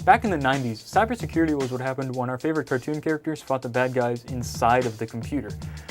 Back in the 90s, cybersecurity was what happened when our favorite cartoon characters fought the bad guys inside of the computer.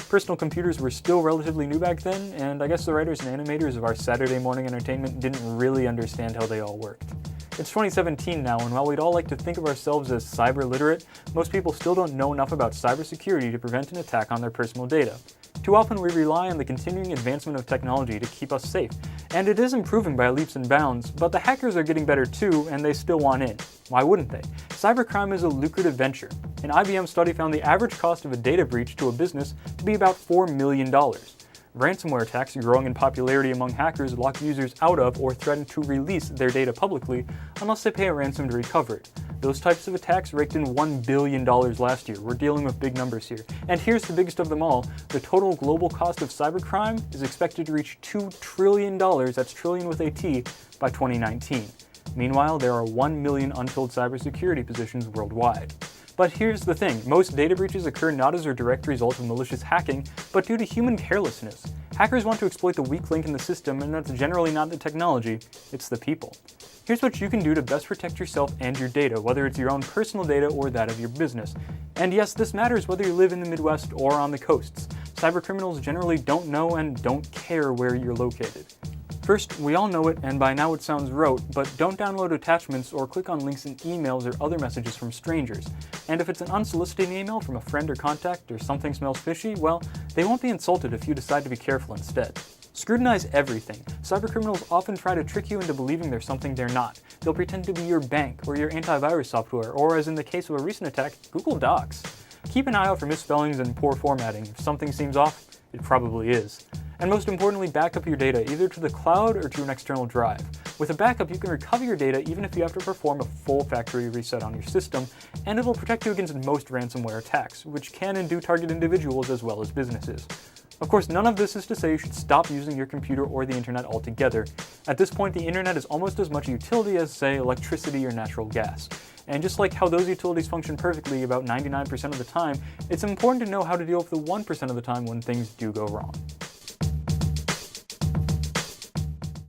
Personal computers were still relatively new back then, and I guess the writers and animators of our Saturday morning entertainment didn't really understand how they all worked. It's 2017 now, and while we'd all like to think of ourselves as cyber literate, most people still don't know enough about cybersecurity to prevent an attack on their personal data. Too often we rely on the continuing advancement of technology to keep us safe, and it is improving by leaps and bounds, but the hackers are getting better too, and they still want in. Why wouldn't they? Cybercrime is a lucrative venture. An IBM study found the average cost of a data breach to a business to be about $4 million. Ransomware attacks growing in popularity among hackers lock users out of or threaten to release their data publicly unless they pay a ransom to recover it. Those types of attacks raked in $1 billion last year. We're dealing with big numbers here. And here's the biggest of them all. The total global cost of cybercrime is expected to reach $2 trillion, that's trillion with a T, by 2019. Meanwhile, there are 1 million unfilled cybersecurity positions worldwide. But here's the thing, most data breaches occur not as a direct result of malicious hacking, but due to human carelessness. Hackers want to exploit the weak link in the system, and that's generally not the technology, it's the people. Here's what you can do to best protect yourself and your data, whether it's your own personal data or that of your business. And yes, this matters whether you live in the Midwest or on the coasts. Cybercriminals generally don't know and don't care where you're located. First, we all know it, and by now it sounds rote, but don't download attachments or click on links in emails or other messages from strangers. And if it's an unsolicited email from a friend or contact or something smells fishy, well, they won't be insulted if you decide to be careful instead. Scrutinize everything. Cybercriminals often try to trick you into believing they're something they're not. They'll pretend to be your bank or your antivirus software, or as in the case of a recent attack, Google Docs. Keep an eye out for misspellings and poor formatting. If something seems off, it probably is. And most importantly, back up your data either to the cloud or to an external drive. With a backup, you can recover your data even if you have to perform a full factory reset on your system, and it will protect you against most ransomware attacks, which can and do target individuals as well as businesses. Of course, none of this is to say you should stop using your computer or the internet altogether. At this point, the internet is almost as much a utility as, say, electricity or natural gas. And just like how those utilities function perfectly about 99% of the time, it's important to know how to deal with the 1% of the time when things do go wrong.